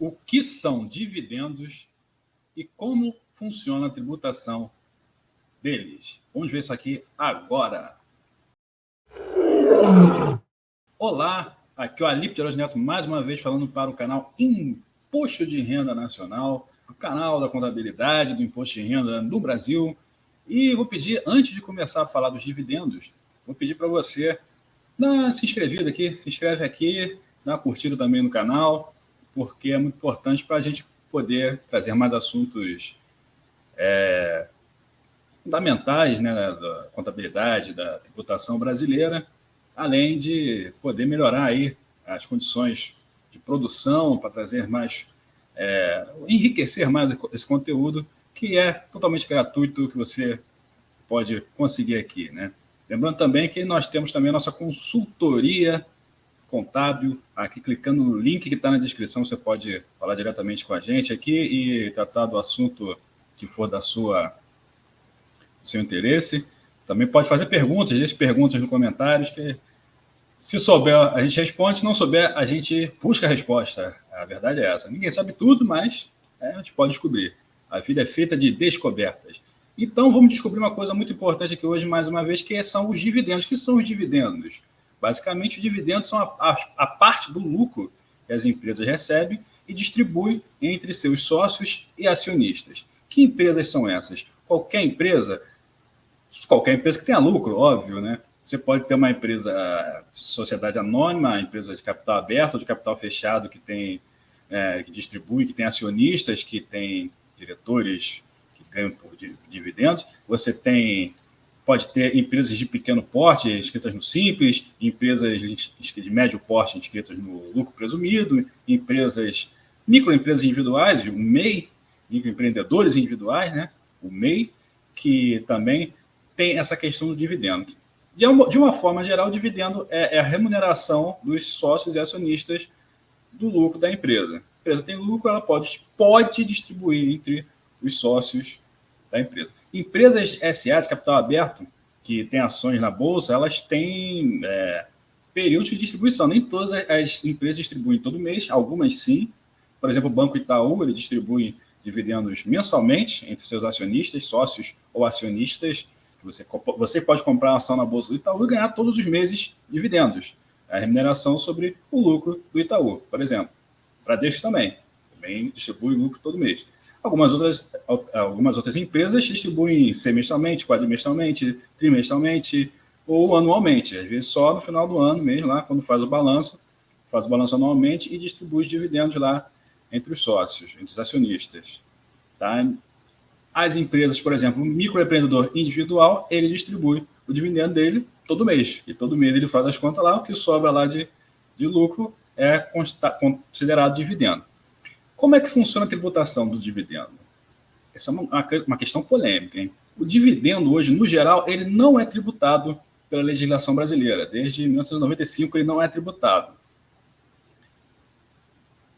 O que são dividendos e como funciona a tributação deles. Vamos ver isso aqui agora. Olá, aqui é o Alípio de Heróis Neto, mais uma vez falando para o canal Imposto de Renda Nacional, o canal da contabilidade do Imposto de Renda no Brasil. E vou pedir, antes de começar a falar dos dividendos, vou pedir para você se inscreve aqui, dá uma curtida também no canal, porque é muito importante para a gente poder trazer mais assuntos fundamentais, né, da contabilidade, da tributação brasileira, além de poder melhorar aí as condições de produção para trazer mais, enriquecer mais esse conteúdo, que é totalmente gratuito, que você pode conseguir aqui, né? Lembrando também que nós temos também a nossa consultoria contábil, aqui clicando no link que está na descrição, você pode falar diretamente com a gente aqui e tratar do assunto que for do seu interesse. Também pode fazer perguntas, deixe perguntas nos comentários, que se souber a gente responde, se não souber a gente busca a resposta. A verdade é essa. Ninguém sabe tudo, mas a gente pode descobrir. A vida é feita de descobertas. Então, vamos descobrir uma coisa muito importante aqui hoje, mais uma vez, que são os dividendos. O que são os dividendos? Basicamente, os dividendos são a parte do lucro que as empresas recebem e distribuem entre seus sócios e acionistas. Que empresas são essas? Qualquer empresa que tenha lucro, óbvio, né? Você pode ter uma empresa, sociedade anônima, empresa de capital aberto ou de capital fechado que que distribui, que tem acionistas, que tem diretores que ganham por dividendos. Você pode ter empresas de pequeno porte inscritas no Simples, empresas de médio porte inscritas no lucro presumido, microempresas individuais, o MEI, microempreendedores individuais, né? O MEI, que também tem essa questão do dividendo. De uma forma geral, o dividendo é a remuneração dos sócios e acionistas do lucro da empresa. A empresa tem lucro, ela pode distribuir entre os sócios da empresa. Empresas SA de capital aberto, que têm ações na bolsa, elas têm períodos de distribuição. Nem todas as empresas distribuem todo mês, algumas sim. Por exemplo, o Banco Itaú, ele distribui dividendos mensalmente entre seus acionistas, sócios ou acionistas. Você pode comprar uma ação na bolsa do Itaú e ganhar todos os meses dividendos. A remuneração sobre o lucro do Itaú, por exemplo. Bradesco também distribui lucro todo mês. Algumas outras empresas distribuem semestralmente, quadrimestralmente, trimestralmente ou anualmente. Às vezes só no final do ano mesmo, lá quando faz o balanço anualmente e distribui os dividendos lá entre os sócios, entre os acionistas. Tá? As empresas, por exemplo, o microempreendedor individual, ele distribui o dividendo dele todo mês. E todo mês ele faz as contas lá, o que sobra lá de lucro é considerado dividendo. Como é que funciona a tributação do dividendo? Essa é uma questão polêmica, hein? O dividendo hoje, no geral, ele não é tributado pela legislação brasileira. Desde 1995 ele não é tributado.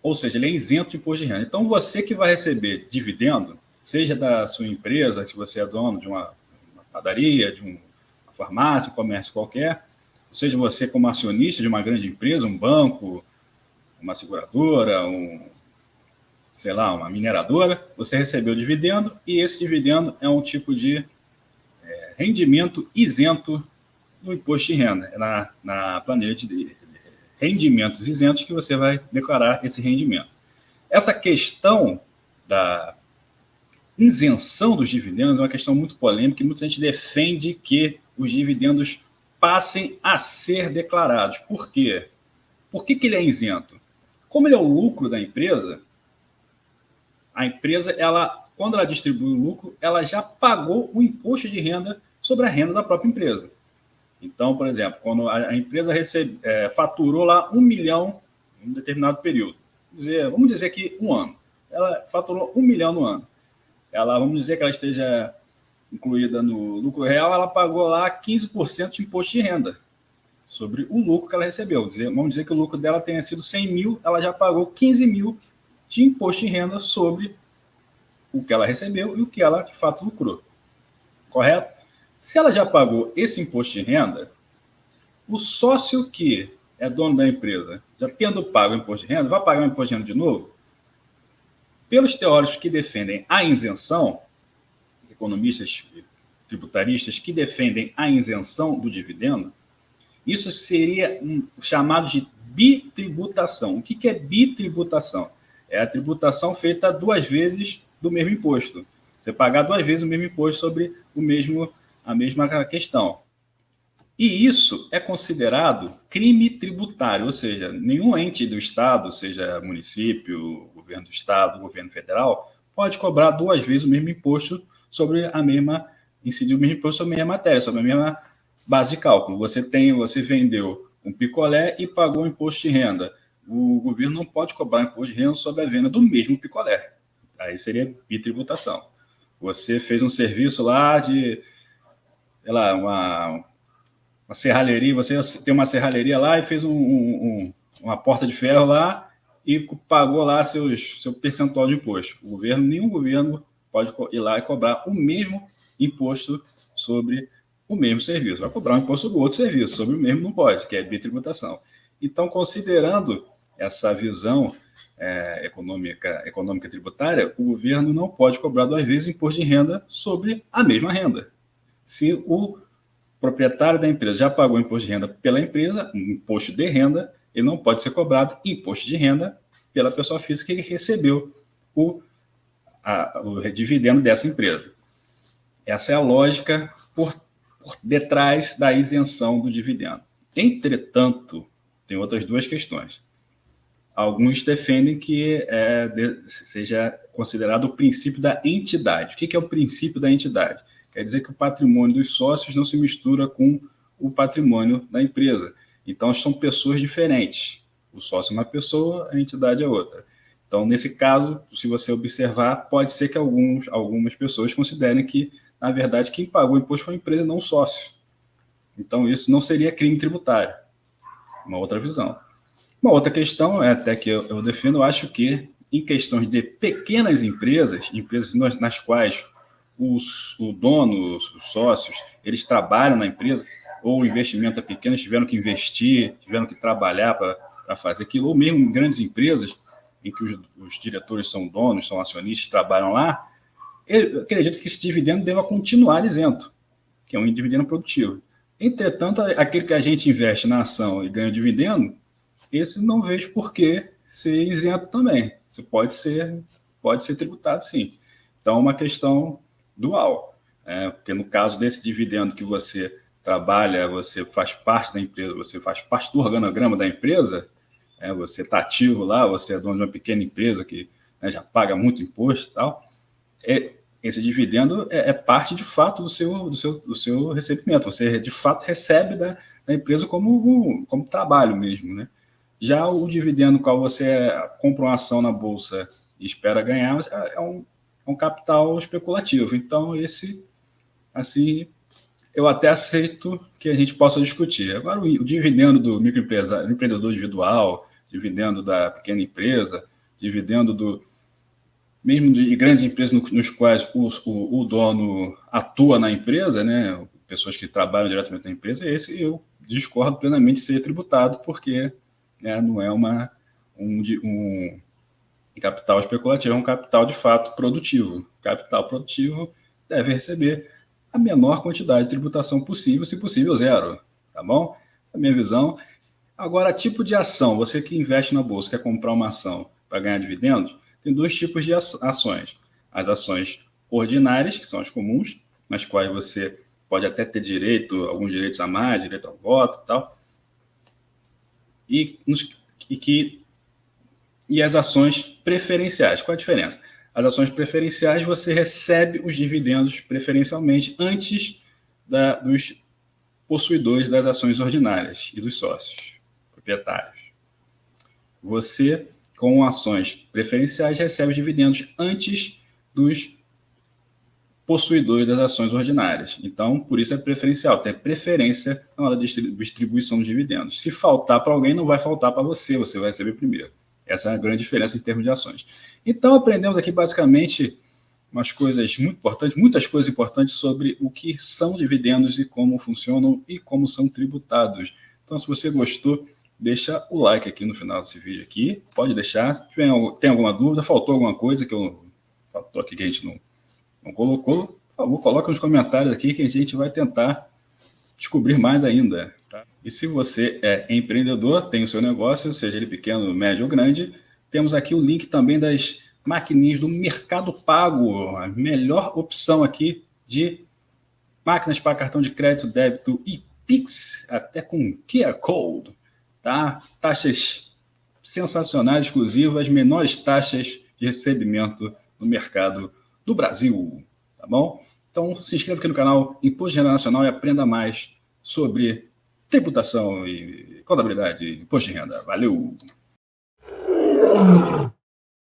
Ou seja, ele é isento de imposto de renda. Então, você que vai receber dividendo, seja da sua empresa, que você é dono de uma padaria, de uma farmácia, um comércio qualquer, seja você como acionista de uma grande empresa, um banco, uma seguradora, uma mineradora, você recebeu dividendo e esse dividendo é um tipo de rendimento isento do imposto de renda. Na planilha de rendimentos isentos que você vai declarar esse rendimento. Essa questão da isenção dos dividendos é uma questão muito polêmica e muita gente defende que os dividendos passem a ser declarados. Por quê? Por que ele é isento? Como ele é o lucro da empresa, a empresa, quando ela distribui o lucro, ela já pagou o imposto de renda sobre a renda da própria empresa. Então, por exemplo, quando a empresa faturou lá 1 milhão em um determinado período, vamos dizer que um ano, ela faturou 1 milhão no ano. Vamos dizer que ela esteja incluída no lucro real, ela pagou lá 15% de imposto de renda sobre o lucro que ela recebeu. Vamos dizer que o lucro dela tenha sido 100 mil, ela já pagou 15 mil de imposto de renda sobre o que ela recebeu e o que ela, de fato, lucrou. Correto? Se ela já pagou esse imposto de renda, o sócio que é dono da empresa, já tendo pago o imposto de renda, vai pagar o imposto de renda de novo? pelos teóricos que defendem a isenção, economistas tributaristas que defendem a isenção do dividendo, isso seria chamado de bitributação. O que é bitributação? É a tributação feita 2 vezes do mesmo imposto. Você pagar 2 vezes o mesmo imposto sobre a mesma questão. E isso é considerado crime tributário, ou seja, nenhum ente do Estado, seja município, governo do Estado, governo federal, pode cobrar 2 vezes o mesmo imposto sobre incidir o mesmo imposto sobre a mesma matéria, sobre a mesma base de cálculo. Você vendeu um picolé e pagou imposto de renda. O governo não pode cobrar imposto de renda sobre a venda do mesmo picolé. Aí seria bitributação. Você fez um serviço lá de, sei lá, uma serralheria, você tem uma serralheria lá e fez uma porta de ferro lá e pagou lá seu percentual de imposto. Nenhum governo pode ir lá e cobrar o mesmo imposto sobre o mesmo serviço. Vai cobrar um imposto sobre outro serviço, sobre o mesmo não pode, que é bitributação. Então, considerando essa visão econômica tributária, o governo não pode cobrar 2 vezes imposto de renda sobre a mesma renda. Se o proprietário da empresa já pagou imposto de renda pela empresa, imposto de renda, ele não pode ser cobrado imposto de renda pela pessoa física que recebeu o dividendo dessa empresa. Essa é a lógica por detrás da isenção do dividendo. Entretanto, tem outras 2 questões. Alguns defendem que seja considerado o princípio da entidade. O que é o princípio da entidade? Quer dizer que o patrimônio dos sócios não se mistura com o patrimônio da empresa. Então, são pessoas diferentes. O sócio é uma pessoa, a entidade é outra. Então, nesse caso, se você observar, pode ser que algumas pessoas considerem que, na verdade, quem pagou o imposto foi a empresa e não o sócio. Então, isso não seria crime tributário. Uma outra visão. Uma outra questão, até que eu defendo, eu acho que, em questões de pequenas empresas nas quais o dono, os sócios, eles trabalham na empresa, ou o investimento é pequeno, tiveram que investir, tiveram que trabalhar para fazer aquilo, ou mesmo em grandes empresas, em que os diretores são donos, são acionistas, trabalham lá, eu acredito que esse dividendo deva continuar isento, que é um dividendo produtivo. Entretanto, aquele que a gente investe na ação e ganha dividendo, esse não vejo por que ser isento também. Isso pode ser tributado, sim. Então, é uma questão dual, porque no caso desse dividendo que você trabalha, você faz parte da empresa, você faz parte do organograma da empresa, você está ativo lá, você é dono de uma pequena empresa que já paga muito imposto e tal, esse dividendo é parte de fato do seu recebimento, você de fato recebe da empresa como trabalho mesmo, né? Já o dividendo no qual você compra uma ação na bolsa e espera ganhar é um capital especulativo. Então, esse, assim, eu até aceito que a gente possa discutir. Agora, o dividendo do microempresário, do empreendedor individual, dividendo da pequena empresa, dividendo mesmo de grandes empresas nos quais o dono atua na empresa, né? Pessoas que trabalham diretamente na empresa, esse eu discordo plenamente de ser tributado, porque não é um capital especulativo, é um capital de fato produtivo. Capital produtivo deve receber a menor quantidade de tributação possível, se possível zero, tá bom? É a minha visão. Agora, tipo de ação, você que investe na bolsa, quer comprar uma ação para ganhar dividendos, tem 2 tipos de ações. As ações ordinárias, que são as comuns, nas quais você pode até ter alguns direitos a mais, direito ao voto e tal, e as ações preferenciais. Qual a diferença? As ações preferenciais, você recebe os dividendos preferencialmente antes dos possuidores das ações ordinárias e dos sócios proprietários. Você, com ações preferenciais, recebe os dividendos antes dos possuidores das ações ordinárias. Então, por isso é preferencial, tem preferência na hora da distribuição dos dividendos. Se faltar para alguém, não vai faltar para você vai receber primeiro. Essa é a grande diferença em termos de ações. Então, aprendemos aqui basicamente muitas coisas importantes sobre o que são dividendos e como funcionam e como são tributados. Então, se você gostou deixa o like aqui no final desse vídeo aqui. Pode deixar. Se tem alguma dúvida, faltou alguma coisa faltou aqui que a gente não colocou, por favor, coloca nos comentários aqui que a gente vai tentar descobrir mais ainda. Tá? E se você é empreendedor, tem o seu negócio, seja ele pequeno, médio ou grande, temos aqui o link também das maquininhas do Mercado Pago, a melhor opção aqui de máquinas para cartão de crédito, débito e Pix, até com QR Code. Tá? Taxas sensacionais, exclusivas, menores taxas de recebimento no mercado do Brasil. Tá bom? Então, se inscreva aqui no canal Imposto de Renda Nacional e aprenda mais sobre tributação e contabilidade e imposto de renda. Valeu!